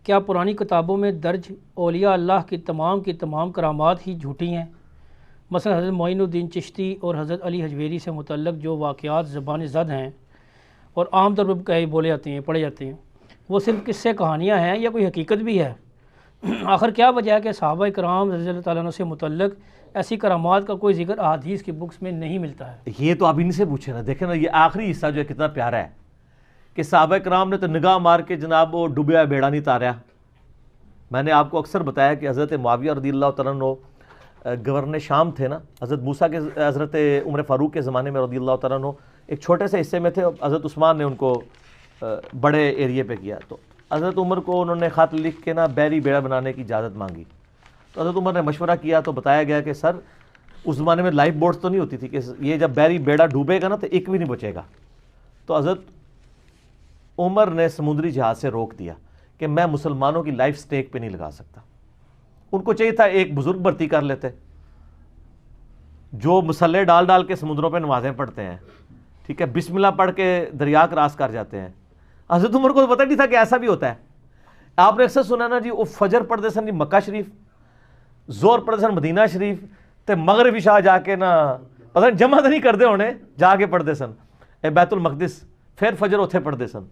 کیا پرانی کتابوں میں درج اولیاء اللہ کی تمام کرامات ہی جھوٹی ہیں؟ مثلا حضرت معین الدین چشتی اور حضرت علی حجویری سے متعلق جو واقعات زبان زد ہیں اور عام طور پر بولے جاتے ہیں پڑھے جاتے ہیں، وہ صرف قصے کہانیاں ہیں یا کوئی حقیقت بھی ہے؟ آخر کیا وجہ ہے کہ صحابہ کرام رضی اللہ تعالیٰ عنہ سے متعلق ایسی کرامات کا کوئی ذکر احادیث کی بکس میں نہیں ملتا ہے؟ یہ تو آپ ان سے پوچھیں نا، دیکھیں نا یہ آخری حصہ جو ہے کتنا پیارا ہے کہ صحابہ کرام نے تو نگاہ مار کے جناب وہ ڈوبیا بیڑا نہیں تاریا۔ میں نے آپ کو اکثر بتایا کہ حضرت معاویہ رضی اللہ تعالیٰ عنہ گورنر شام تھے نا، حضرت عمر فاروق کے زمانے میں رضی اللہ تعالیٰ عنہ ایک چھوٹے سے حصے میں تھے، حضرت عثمان نے ان کو بڑے ایریے پہ کیا، تو حضرت عمر کو انہوں نے خط لکھ کے نا بحری بیڑا بنانے کی اجازت مانگی۔ تو حضرت عمر نے مشورہ کیا تو بتایا گیا کہ سر اس زمانے میں لائف بوٹس تو نہیں ہوتی تھی کہ یہ جب بحری بیڑا ڈوبے گا نا تو ایک بھی نہیں بچے گا۔ تو حضرت عمر نے سمندری جہاز سے روک دیا کہ میں مسلمانوں کی لائف سٹیک پہ نہیں لگا سکتا۔ ان کو چاہیے تھا ایک بزرگ بھرتی کر لیتے جو مسلح ڈال ڈال کے سمندروں پہ نمازیں پڑھتے ہیں، ٹھیک ہے، بسم اللہ پڑھ کے دریا کراس کر جاتے ہیں۔ حضرت عمر کو پتہ نہیں تھا کہ ایسا بھی ہوتا ہے۔ آپ نے اکثر سنا نا جی وہ فجر پڑھتے سن جی مکہ شریف، زور پڑھتے سن مدینہ شریف، تے مغرب عشاء جا کے نا پتہ نہیں جمع تو نہیں کرتے ہونے، جا کے پڑھتے سن بیت المقدس، پھر فجر اتھے پڑھتے سن۔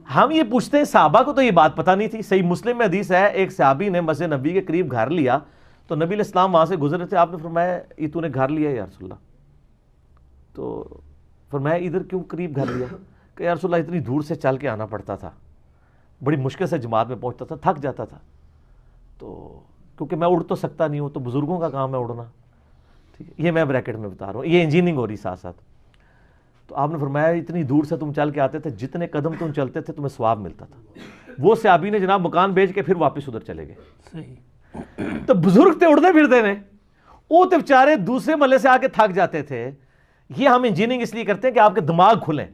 ہم یہ پوچھتے ہیں صحابہ کو تو یہ بات پتہ نہیں تھی۔ صحیح مسلم میں حدیث ہے، ایک صحابی نے مسجد نبی کے قریب گھر لیا تو نبی علیہ السلام وہاں سے گزر رہے تھے، آپ نے فرمایا یہ تو نے گھر لیا ہے یا رسول اللہ؟ تو فرمایا ادھر کیوں قریب گھر لیا؟ کہ یا رسول اللہ اتنی دور سے چل کے آنا پڑتا تھا، بڑی مشکل سے جماعت میں پہنچتا تھا، تھک جاتا تھا، تو کیونکہ میں اڑ تو سکتا نہیں ہوں، تو بزرگوں کا کام ہے اڑنا، ٹھیک ہے، یہ میں بریکٹ میں بتا رہا ہوں، یہ انجینئرنگ ہو رہی ساتھ ساتھ۔ تو آپ نے فرمایا اتنی دور سے تم چل کے آتے تھے، جتنے قدم تم چلتے تھے تمہیں ثواب ملتا تھا۔ وہ صحابی نے جناب مکان بیچ کے پھر واپس ادھر چلے گئے۔ صحیح۔ تو بزرگ تھے اڑتے پھرتے نے، وہ تو بیچارے دوسرے محلے سے آ کے تھک جاتے تھے۔ یہ ہم انجینئرنگ اس لیے کرتے ہیں کہ آپ کے دماغ کھلیں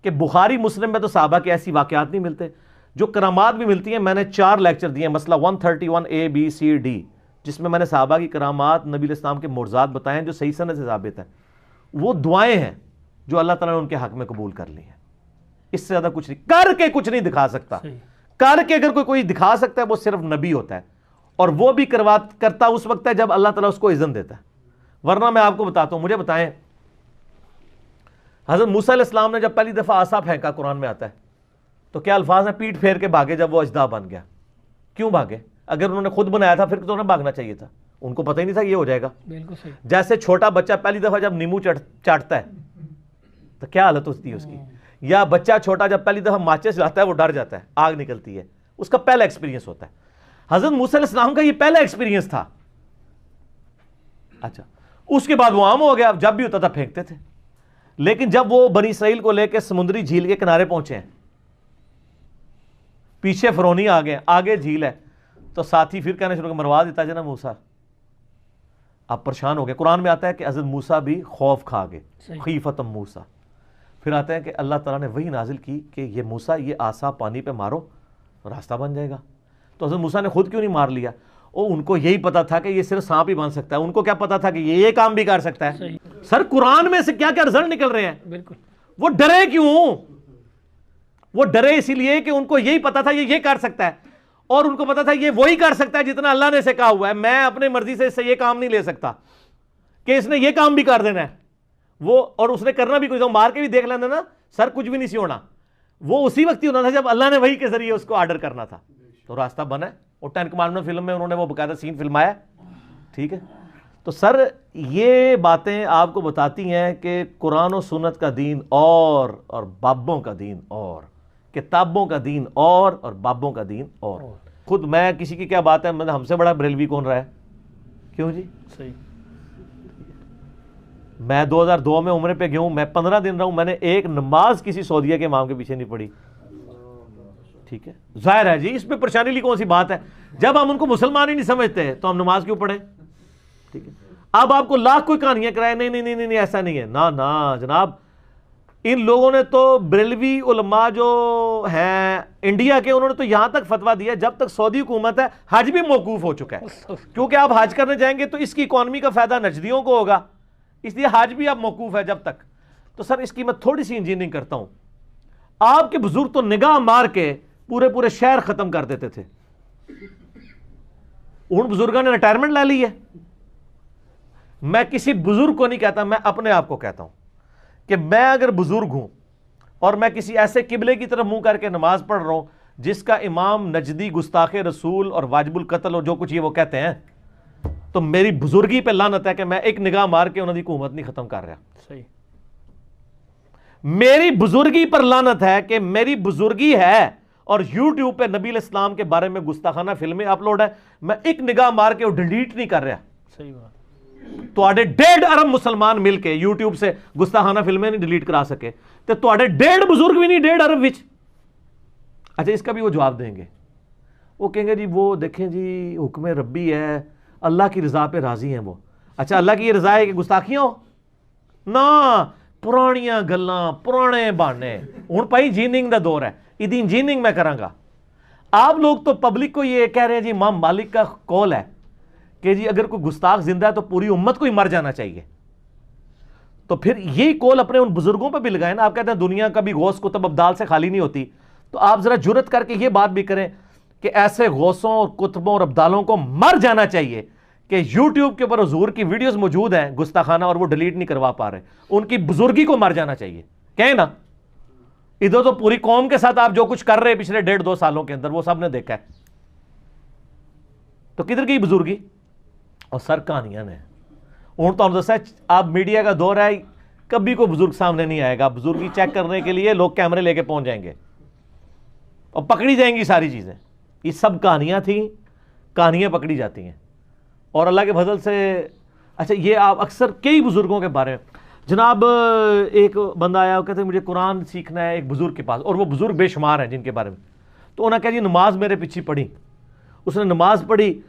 کہ بخاری مسلم میں تو صحابہ کے ایسی واقعات نہیں ملتے، جو کرامات بھی ملتی ہیں۔ میں نے 4 لیکچر دیے ہیں، مسئلہ 131 A B C D، جس میں نے صحابہ کی کرامات، نبی علیہ السلام کے معجزات بتائے ہیں جو صحیح سند سے ثابت ہیں۔ وہ دعائیں ہیں جو اللہ تعالیٰ نے ان کے حق میں قبول کر لی ہیں، اس سے زیادہ کچھ نہیں، کر کے کچھ نہیں دکھا سکتا۔ کر کے اگر کوئی دکھا سکتا ہے وہ صرف نبی ہوتا ہے، اور وہ بھی کرتا اس وقت ہے جب اللہ تعالیٰ اس کو اذن دیتا ہے، ورنہ میں آپ کو بتاتا ہوں۔ مجھے بتائیں حضرت موسیٰ علیہ السلام نے جب پہلی دفعہ عصا پھینکا، قرآن میں آتا ہے، تو کیا الفاظ ہیں؟ پیٹ پھیر کے بھاگے جب وہ اژدہا بن گیا۔ کیوں بھاگے؟ اگر انہوں نے خود بنایا تھا پھر تو انہیں بھاگنا چاہیے تھا، ان کو پتہ ہی نہیں تھا یہ ہو جائے گا۔ بالکل صحیح۔ جیسے چھوٹا بچہ پہلی دفعہ جب نیمبو چاٹتا ہے تو کیا حالت ہوتی ہے اس کی، یا بچہ چھوٹا جب پہلی دفعہ ماچس لاتا ہے وہ ڈر جاتا ہے، آگ نکلتی ہے، اس کا پہلا ایکسپیرینس ہوتا ہے۔ حضرت موسیٰ علیہ السلام کا یہ پہلا ایکسپیرینس تھا۔ اچھا، اس کے بعد وہ عام ہو گیا، جب بھی ہوتا تھا پھینکتے تھے۔ لیکن جب وہ بنی اسرائیل کو لے کے سمندری جھیل کے کنارے پہنچے ہیں، پیچھے فرعونی آ گئے، آگے جھیل ہے، تو ساتھی پھر کہنا شروع کر مروا دیتا جنا موسیٰ، آپ پریشان ہو گئے۔ قرآن میں آتا ہے کہ حضرت موسیٰ بھی خوف کھا گئے، خیفۃ موسیٰ۔ پھر آتا ہے کہ اللہ تعالیٰ نے وہی نازل کی کہ یہ موسیٰ یہ عصا پانی پہ مارو راستہ بن جائے گا۔ تو حضرت موسیٰ نے خود کیوں نہیں مار لیا؟ ان کو یہی پتا تھا کہ یہ صرف سانپ ہی بن سکتا ہے، ان کو کیا پتا تھا کہ یہ کام بھی کر سکتا ہے؟ سر قرآن میں سے کیا کیا رزلٹ نکل رہے ہیں، بالکل۔ وہ ڈرے کیوں؟ وہ ڈرے اسی لیے کہ ان کو یہی پتا تھا یہ کر سکتا ہے، اور ان کو پتا تھا یہ وہی کر سکتا ہے جتنا اللہ نے اسے کہا ہوا ہے۔ میں اپنے مرضی سے اس سے یہ کام نہیں لے سکتا کہ اس نے یہ کام بھی کر دینا ہے، وہ اور اس نے کرنا بھی کچھ، مار کے بھی دیکھ لینا نا سر کچھ بھی نہیں سی ہونا۔ وہ اسی وقت ہی ہونا تھا جب اللہ نے وہی کے ذریعے اس کو آرڈر کرنا تھا، تو راستہ بنا ہے۔ اور 10 کمانڈمنٹ فلم میں انہوں نے وہ باقاعدہ سین فلمایا، ٹھیک ہے۔ تو سر یہ باتیں آپ کو بتاتی ہیں کہ قرآن و سنت کا دین اور بابوں کا دین اور، کتابوں کا دین اور بابوں کا دین اور۔ خود میں کسی کی کیا بات ہے، مطلب ہم سے بڑا بریلوی کون رہا ہے؟ کیوں جی؟ صحیح۔ میں 2002 میں عمرے پہ گیا ہوں، میں 15 دن رہا ہوں، میں نے ایک نماز کسی سعودیہ کے امام کے پیچھے نہیں پڑھی، ٹھیک ہے۔ ظاہر ہے جی اس میں پریشانی لی کون سی بات ہے؟ جب ہم ان کو مسلمان ہی نہیں سمجھتے تو ہم نماز کیوں پڑھیں؟ ٹھیک ہے۔ اب آپ کو لاکھ کوئی کہانیاں کرائے، نہیں نہیں نہیں نہیں ایسا نہیں ہے، نا جناب۔ ان لوگوں نے تو بریلوی علماء جو ہیں انڈیا کے، انہوں نے تو یہاں تک فتویٰ دیا جب تک سعودی حکومت ہے حج بھی موقوف ہو چکا ہے، کیونکہ آپ حج کرنے جائیں گے تو اس کی اکانومی کا فائدہ نجدیوں کو ہوگا، اس لیے حج بھی اب موقوف ہے جب تک۔ تو سر اس کی میں تھوڑی سی انجینئرنگ کرتا ہوں۔ آپ کے بزرگ تو نگاہ مار کے پورے پورے شہر ختم کر دیتے تھے. ان بزرگوں نے ریٹائرمنٹ لے لی ہے. میں کسی بزرگ کو نہیں کہتا, میں اپنے آپ کو کہتا ہوں کہ میں اگر بزرگ ہوں اور میں کسی ایسے قبلے کی طرف منہ کر کے نماز پڑھ رہا ہوں جس کا امام نجدی گستاخ رسول اور واجب القتل اور جو کچھ یہ وہ کہتے ہیں, تو میری بزرگی پہ لعنت ہے کہ میں ایک نگاہ مار کے انہوں کی حکومت نہیں ختم کر رہا. صحیح. میری بزرگی پر لعنت ہے کہ میری بزرگی ہے اور یوٹیوب پہ نبی علیہ السلام کے بارے میں گستاخانہ فلمیں اپلوڈ ہے, میں ایک نگاہ مار کے وہ ڈیلیٹ نہیں کر رہا. صحیح بات. تو 1.5 ارب مسلمان مل کے یوٹیوب سے گستاخانہ فلمیں نہیں ڈیلیٹ کرا سکے تو 1.5 بزرگ بھی نہیں 1.5 ارب وچ. اچھا اس کا بھی وہ جواب دیں گے, وہ کہیں گے جی وہ دیکھیں جی حکم ربی ہے, اللہ کی رضا پہ راضی ہیں وہ. اچھا اللہ کی یہ رضا ہے کہ گستاخیاں ہو نا, پرانیاں گلاں پرانے بہانے. ہن پائی انجینئرنگ دا دور ہے, ادی انجینئرنگ میں کراں گا. آپ لوگ تو پبلک کو یہ کہہ رہے ہیں جی امام مالک کا قول ہے کہ جی اگر کوئی گستاخ زندہ ہے تو پوری امت کو ہی مر جانا چاہیے. تو پھر یہی قول اپنے ان بزرگوں پہ بھی لگائیں نا. آپ کہتے ہیں دنیا کبھی غوث کتب ابدال سے خالی نہیں ہوتی, تو آپ ذرا جرت کر کے یہ بات بھی کریں کہ ایسے غوثوں اور کتبوں اور ابدالوں کو مر جانا چاہیے کہ یوٹیوب کے اوپر حضور کی ویڈیوز موجود ہیں گستاخانہ اور وہ ڈیلیٹ نہیں کروا پا رہے. ان کی بزرگی کو مر جانا چاہیے. کہیں نا ادھر تو پوری قوم کے ساتھ آپ جو کچھ کر رہے ہیں پچھلے 1.5-2 سالوں کے اندر وہ سب نے دیکھا ہے, تو کدھر گئی بزرگی؟ اور سر کہانیاں نے ہوں تو ہم دسا آپ میڈیا کا دور ہے, کبھی کوئی بزرگ سامنے نہیں آئے گا. بزرگی چیک کرنے کے لیے لوگ کیمرے لے کے پہنچ جائیں گے اور پکڑی جائیں گی ساری چیزیں. یہ سب کہانیاں تھیں, کہانیاں پکڑی جاتی ہیں اور اللہ کے فضل سے. اچھا یہ آپ اکثر کئی بزرگوں کے بارے میں, جناب ایک بندہ آیا وہ کہتے ہیں مجھے قرآن سیکھنا ہے ایک بزرگ کے پاس, اور وہ بزرگ بے شمار ہیں جن کے بارے میں. تو انہوں نے کہا جی نماز میرے پیچھے پڑھی. اس نے نماز پڑھی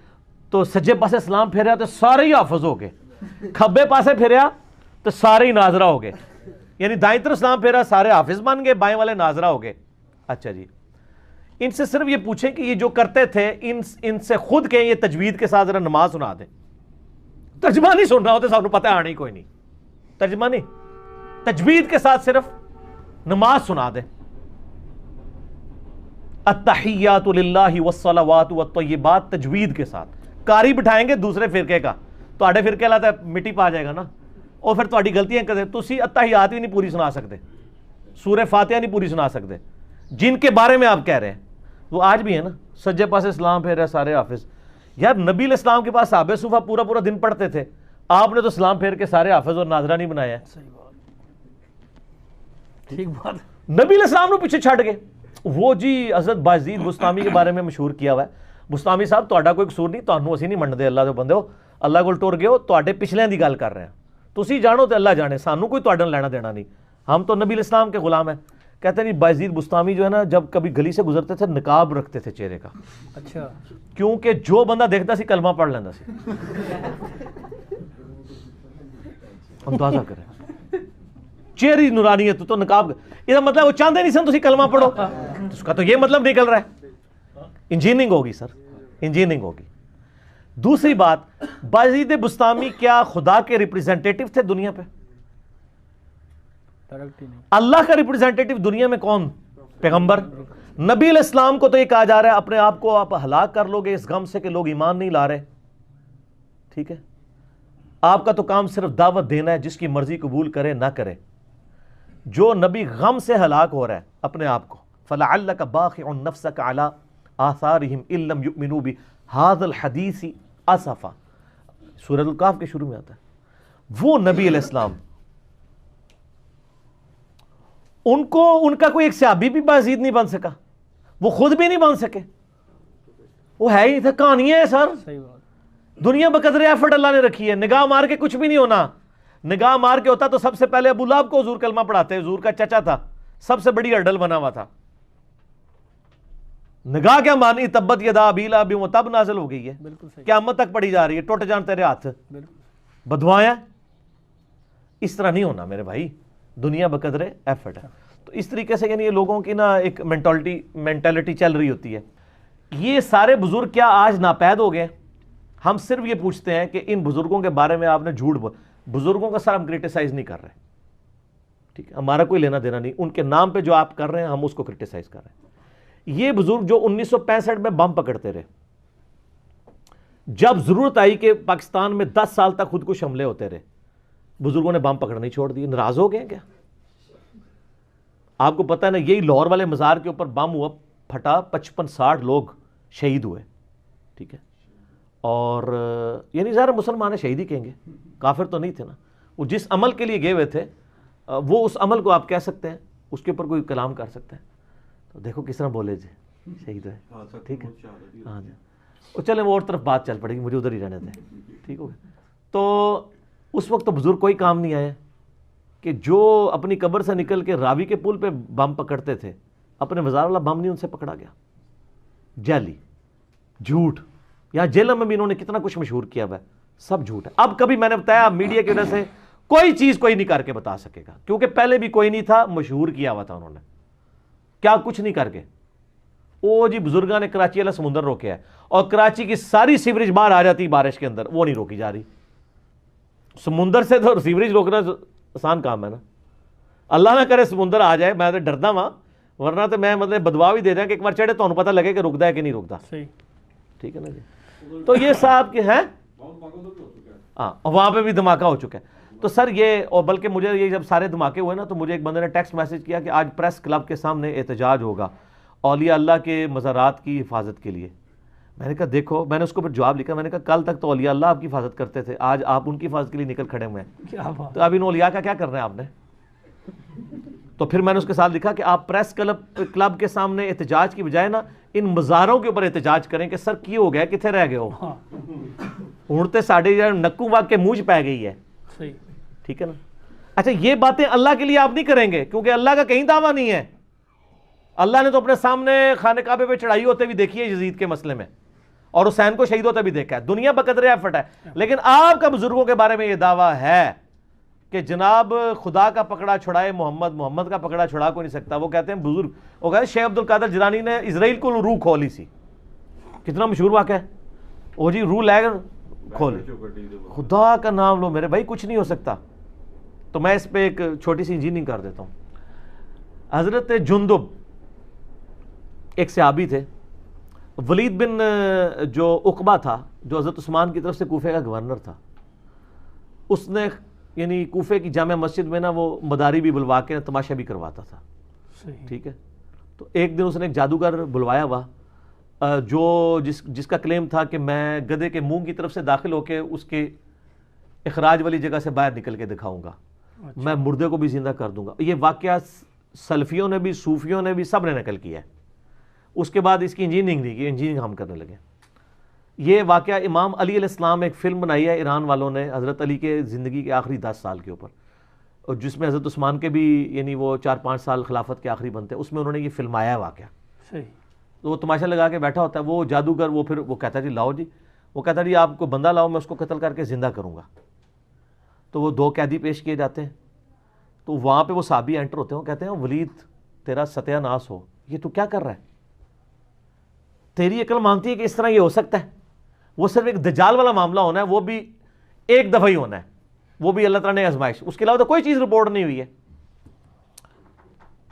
تو سجے پاسے سلام پھیریا تو سارے ہی حافظ ہو گئے, کھبے پاسے پھیریا تو سارے ہی ناظرہ ہو گئے. یعنی دائیں طرف سلام پھیرا سارے حافظ بن گئے, بائیں والے ناظرہ ہو گئے. اچھا جی ان سے صرف یہ پوچھیں کہ یہ جو کرتے تھے ان سے خود کہیں یہ تجوید کے ساتھ ذرا نماز سنا دیں. ترجمہ نہیں سن رہا ہوتے, سب کو پتہ آنا ہی کوئی نہیں, ترجمہ نہیں, تجوید کے ساتھ صرف نماز سنا دیں. التحیات للہ والصلوات والطیبات تجوید کے ساتھ. کاری بٹھائیں گے دوسرے فرقے کا, تو آڑے فرقے اللہ ہے مٹی پا جائے گا نا, اور پھر تہاڈی غلطیاں کر دے. تسی التحیات بھی نہیں پوری سنا سکتے, سورہ فاتحہ نہیں پوری سنا سکتے, جن کے بارے میں آپ کہہ رہے ہیں وہ آج بھی ہے نا سجے پاسے اسلام پھیر رہے سارے حافظ. یار نبی علیہ السلام کے پاس صحابہ صوفہ پورا پورا دن پڑھتے تھے, آپ نے تو اسلام پھیر کے سارے حافظ اور ناظرہ نہیں بنایا ہے. صحیح بات, ٹھیک بات. نبی علیہ السلام نے پیچھے چھڑ گئے. وہ جی حضرت بازید بستامی کے بارے میں مشہور کیا ہوا ہے, بستامی صاحب تہاڈا کوئی قصور نہیں, تہانوں اسی نہیں منتے, اللہ دے بندے ہو, اللہ کول ٹر گئے ہو, تہاڈے پچھلیاں دی گل کر رہے ہیں, تسی جانو تے اللہ جانے, سانوں کوئی تہاڈے نال لینا دینا نہیں, ہم تو نبی علیہ السلام کے غلام ہیں. کہتے ہیں جی بازید بستامی جو ہے نا جب کبھی گلی سے گزرتے تھے نقاب رکھتے تھے چہرے کا. اچھا کیونکہ جو بندہ دیکھتا سی کلمہ پڑھ لینا سی. اندازہ کریں چہری نورانیت تو نقاب, یہ مطلب وہ چاہتے نہیں سن تسی کلمہ پڑھو, اس کا تو یہ مطلب نکل رہا ہے. انجینئرنگ ہوگی سر, انجینئرنگ ہوگی. دوسری بات, بازید بستامی کیا خدا کے ریپریزنٹیٹیو تھے دنیا پہ؟ اللہ کا ریپریزنٹیٹیو دنیا میں کون؟ پیغمبر. نبی علیہ السلام کو تو یہ کہا جا رہا ہے اپنے آپ کو آپ ہلاک کر لو گے اس غم سے کہ لوگ ایمان نہیں لا رہے. ٹھیک ہے, آپ کا تو کام صرف دعوت دینا ہے, جس کی مرضی قبول کرے نہ کرے. جو نبی غم سے ہلاک ہو رہا ہے اپنے آپ کو, فَلَعَلَّكَ بَاخِعٌ نَفْسَكَ عَلَىٰ آثَارِهِمْ إِن لَّمْ يُؤْمِنُوا بِهَٰذَا الْحَدِيثِ أَسَفًا, سورۃ الکہف کے شروع میں آتا ہے. وہ نبی علیہ السلام ان کا کوئی ایک صحابی بھی بازید نہیں بن سکا, وہ خود بھی نہیں بن سکے, وہ ہے ہی تھا, کہانیاں ہیں سر. صحیح بات. دنیا بقدر ایفرٹ اللہ نے رکھی ہے, نگاہ مار کے کچھ بھی نہیں ہونا. نگاہ مار کے ہوتا تو سب سے پہلے ابو لہب کو حضور کلمہ پڑھاتے, حضور کا چچا تھا, سب سے بڑی ہرڈل بنا ہوا تھا. نگاہ کیا مانی, تبت یدا ابی لہب وتب نازل ہو گئی ہے, بالکل صحیح, قیامت تک پڑھی جا رہی ہے, ٹوٹ جان تیرے ہاتھ, بالکل بدوائیں. اس طرح نہیں ہونا میرے بھائی, دنیا بقدر ایفرٹ ہے. تو اس طریقے سے یعنی یہ لوگوں کی نا ایک مینٹالٹی چل رہی ہوتی ہے. یہ سارے بزرگ کیا آج ناپید ہو گئے؟ ہم صرف یہ پوچھتے ہیں کہ ان بزرگوں کے بارے میں آپ نے جھوٹ بول, بزرگوں کا سر ہم کرٹیسائز نہیں کر رہے, ٹھیک ہے, ہمارا کوئی لینا دینا نہیں, ان کے نام پہ جو آپ کر رہے ہیں ہم اس کو کرٹیسائز کر رہے ہیں. یہ بزرگ جو 1965 میں بم پکڑتے رہے، جب ضرورت آئی کہ پاکستان میں 10 سال تک خودکش حملے ہوتے رہے، بزرگوں نے بم پکڑنا ہی چھوڑ دیے. ناراض ہو گئے کیا؟ آپ کو پتہ ہے نا، یہی لاہور والے مزار کے اوپر بم ہوا، پھٹا، 55-60 لوگ شہید ہوئے. ٹھیک ہے، اور یعنی ظاہر مسلمان شہید ہی کہیں گے، کافر تو نہیں تھے نا. وہ جس عمل کے لیے گئے ہوئے تھے، وہ اس عمل کو آپ کہہ سکتے ہیں، اس کے اوپر کوئی کلام کر سکتے ہیں. تو دیکھو کس طرح بولے جی، شہید ہوئے. ٹھیک ہے، ہاں جی. اور چلیں وہ اور طرف بات چل پڑے گی، مجھے ادھر ہی رہنے دیں. ٹھیک ہو گیا. تو اس وقت تو بزرگ کوئی کام نہیں آئے کہ جو اپنی قبر سے نکل کے راوی کے پل پہ بم پکڑتے تھے، اپنے مزار والا بم نہیں ان سے پکڑا گیا. جعلی، جھوٹ. یہاں جیلوں میں بھی انہوں نے کتنا کچھ مشہور کیا ہوا ہے، سب جھوٹ ہے. اب کبھی میں نے بتایا میڈیا کی وجہ سے کوئی چیز کوئی نہیں کر کے بتا سکے گا، کیونکہ پہلے بھی کوئی نہیں تھا، مشہور کیا ہوا تھا انہوں نے. کیا کچھ نہیں کر کے. او جی بزرگاں نے کراچی والا سمندر روکیا ہے، اور کراچی کی ساری سیوریج باہر آ جاتی بارش کے اندر، وہ نہیں روکی جا رہی. سمندر سے تو سیوریج روکنا آسان کام ہے نا. اللہ نہ کرے سمندر آ جائے، میں تو ڈردا وہاں، ورنہ تو میں مطلب بدوا بھی دے دیں کہ ایک بار چڑھے تو پتہ لگے کہ رکتا ہے کہ نہیں رکتا. ٹھیک ہے نا جی. تو یہ صاحب کے ہیں، ہاں وہاں پہ بھی دھماکہ ہو چکا ہے. تو سر یہ، اور بلکہ مجھے یہ جب سارے دھماکے ہوئے نا، تو مجھے ایک بندے نے ٹیکسٹ میسج کیا کہ آج پریس کلب کے سامنے احتجاج ہوگا اولیاء اللہ کے مزارات کی حفاظت کے لیے. میں نے کہا دیکھو، میں نے اس کو پھر جواب لکھا، میں نے کہا کل تک تو اولیاء اللہ آپ کی حفاظت کرتے تھے، آج آپ ان کی حفاظت کے لیے نکل کھڑے ہوئے ہیں، تو اب ان اولیاء کا کیا کرنا ہے آپ نے؟ تو پھر میں نے اس کے ساتھ لکھا کہ آپ پریس کلب کے سامنے احتجاج کی بجائے نا ان مزاروں کے اوپر احتجاج کریں کہ سر کی ہو گیا، کتنے رہ گئے ہو، اڑتے ساڑھے نکو واگ کے منہ پہ گئی ہے. ٹھیک ہے نا. اچھا یہ باتیں اللہ کے لیے آپ نہیں کریں گے، کیونکہ اللہ کا کہیں دعویٰ نہیں ہے. اللہ نے تو اپنے سامنے خانہ کعبے پہ چڑھائی ہوتے بھی دیکھی ہے یزید کے مسئلے میں، اور حسین کو شہید ہوتے بھی دیکھا ہے. دنیا بقدر ایفٹ ہے. لیکن آپ کا بزرگوں کے بارے میں یہ دعویٰ ہے کہ جناب خدا کا پکڑا چھڑائے محمد، محمد کا پکڑا چھڑا کو نہیں سکتا. وہ کہتے ہیں بزرگ، وہ کہتے ہیں شیخ عبد القادر جیلانی نے اسرائیل کو روح کھولی سی. کتنا مشہور واقعہ ہے وہ جی، روح لے کر کھولی. خدا کا نام لو میرے بھائی، کچھ نہیں ہو سکتا. تو میں اس پہ ایک چھوٹی سی انجینئرنگ کر دیتا ہوں. حضرت جندب ایک صحابی تھے، ولید بن جو عقبہ تھا، جو حضرت عثمان کی طرف سے کوفے کا گورنر تھا، اس نے یعنی کوفے کی جامع مسجد میں نا وہ مداری بھی بلوا کے تماشا بھی کرواتا تھا. ٹھیک ہے. تو ایک دن اس نے ایک جادوگر بلوایا ہوا جو جس کا کلیم تھا کہ میں گدھے کے منہ کی طرف سے داخل ہو کے اس کے اخراج والی جگہ سے باہر نکل کے دکھاؤں گا، میں مردے کو بھی زندہ کر دوں گا. یہ واقعہ سلفیوں نے بھی، صوفیوں نے بھی، سب نے نقل کیا ہے. اس کے بعد اس کی انجینئرنگ نہیں کی، انجینئرنگ ہم کرنے لگے. یہ واقعہ امام علی علیہ السلام ایک فلم بنائی ہے ایران والوں نے حضرت علی کے زندگی کے آخری 10 سال کے اوپر، اور جس میں حضرت عثمان کے بھی یعنی وہ 4-5 سال خلافت کے آخری بنتے ہیں، اس میں انہوں نے یہ فلم آیا ہے واقعہ. تو وہ تماشا لگا کے بیٹھا ہوتا ہے وہ جادوگر، وہ پھر وہ کہتا ہے جی لاؤ جی، وہ کہتا ہے جی آپ کو بندہ لاؤ، میں اس کو قتل کر کے زندہ کروں گا. تو وہ 2 قیدی پیش کیے جاتے ہیں. تو وہاں پہ وہ صحابی انٹر ہوتے ہیں، وہ کہتے ہیں ولید تیرا ستیہ ناس ہو، یہ تو کیا کر رہا ہے؟ تیری عقل مانتی ہے کہ اس طرح یہ ہو سکتا ہے؟ وہ صرف ایک دجال والا معاملہ ہونا ہے، وہ بھی ایک دفعہ ہی ہونا ہے، وہ بھی اللہ تعالیٰ نے آزمائش، اس کے علاوہ تو کوئی چیز رپورٹ نہیں ہوئی ہے.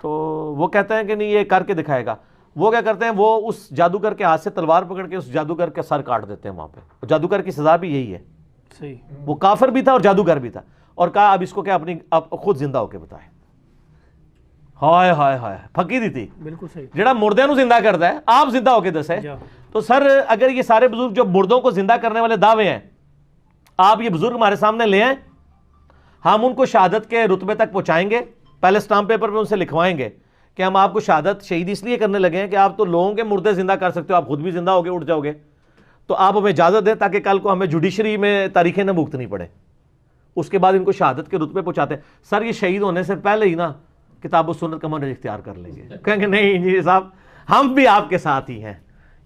تو وہ کہتے ہیں کہ نہیں یہ کر کے دکھائے گا. وہ کیا کرتے ہیں، وہ اس جادوگر کے ہاتھ سے تلوار پکڑ کے اس جادوگر کا سر کاٹ دیتے ہیں وہاں پہ. جادوگر کی سزا بھی یہی ہے. وہ کافر بھی تھا اور جادوگر بھی تھا، اور کہا اب اس کو کیا اب خود زندہ ہو کے بتائے. ہائے ہائے ہائے، فقیری تھی. بالکل صحیح. جڑا مردے نو زندہ کرتا ہے آپ زندہ ہو کے دسے. تو سر اگر یہ سارے بزرگ جو مردوں کو زندہ کرنے والے دعوے ہیں، آپ یہ بزرگ ہمارے سامنے لے آئیں، ہم ان کو شہادت کے رتبے تک پہنچائیں گے. پہلے اسٹامپ پیپر پہ ان سے لکھوائیں گے کہ ہم آپ کو شہادت شہید اس لیے کرنے لگے ہیں کہ آپ تو لوگوں کے مردے زندہ کر سکتے ہو، آپ خود بھی زندہ ہو کے اٹھ جاؤ گے، تو آپ ہمیں اجازت دیں تاکہ کل کو ہمیں جوڈیشری میں تاریخیں نہ بھگتنی پڑے. اس کے بعد ان کو شہادت کے رتبے پہنچاتے ہیں. سر یہ شہید ہونے سے پہلے ہی نا کتاب و سنت کا منہج اختیار کر لیں گے، کہیں گے نہیں انجینئر صاحب ہم بھی آپ کے ساتھ ہی ہیں.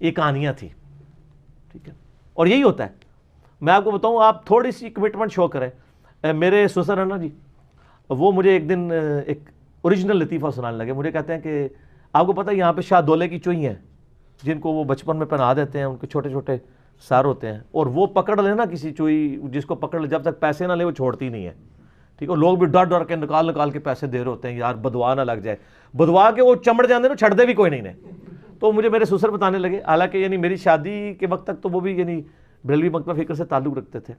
یہ کہانیاں تھیں. ٹھیک ہے. اور یہی ہوتا ہے. میں آپ کو بتاؤں، آپ تھوڑی سی کمٹمنٹ شو کریں. میرے سسر ہیں نا جی، وہ مجھے ایک دن ایک اوریجنل لطیفہ سنانے لگے. مجھے کہتے ہیں کہ آپ کو پتہ ہے یہاں پہ شاہ دولے کی چوئی ہیں جن کو وہ بچپن میں پہنا دیتے ہیں، ان کے چھوٹے چھوٹے سر ہوتے ہیں، اور وہ پکڑ لے نا کسی چوئی جس کو پکڑ لے، جب تک پیسے نہ لے وہ چھوڑتی نہیں ہے. ٹھیک ہے. لوگ بھی ڈر ڈر کے نکال کے پیسے دے رہے ہوتے ہیں، یار بدوا نہ لگ جائے. بدوا کے وہ چمڑ جاندے نا، چھڑ دے بھی کوئی نہیں نے. تو مجھے میرے سسر بتانے لگے، حالانکہ یعنی میری شادی کے وقت تک تو وہ بھی یعنی بریلوی مکتبہ فکر سے تعلق رکھتے تھے.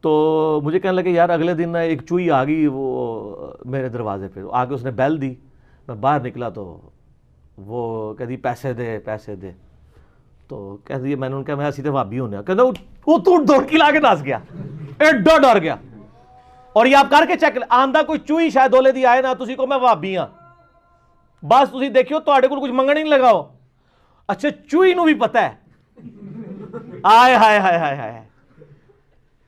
تو مجھے کہنے لگے یار اگلے دن ایک چوئی آ گئی وہ میرے دروازے پہ، آگے اس نے بیل دی، میں باہر نکلا تو وہ کہہ دی پیسے دے پیسے دے. تو کہہ دی میں نے ان کا میں سیدھے وہابی ہونے کہتا وہ تو دوڑ کی لا کے ناس گیا، ایڈا ڈر گیا. اور یہ آپ کر کے چیک آندہ کوئی چوئی شاید دولے دی آئے نا تسی کو میں وہابی ہاں بس تسی دیکھیو تواڈے کول کچھ منگن نہیں لگاؤ. اچھا چوئی نو بھی پتہ ہے آئے ہائے ہائے ہائے ہائے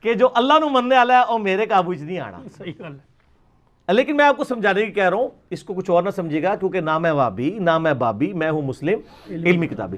کہ جو اللہ نو مننے والا ہے وہ میرے قابو وچ نہیں آنا. صحیح گل ہے. لیکن میں آپ کو سمجھانے کی کہہ رہا ہوں، اس کو کچھ اور نہ سمجھے گا، کیونکہ نہ میں وہابی نہ میں بابی، میں ہوں مسلم علمی کتابی.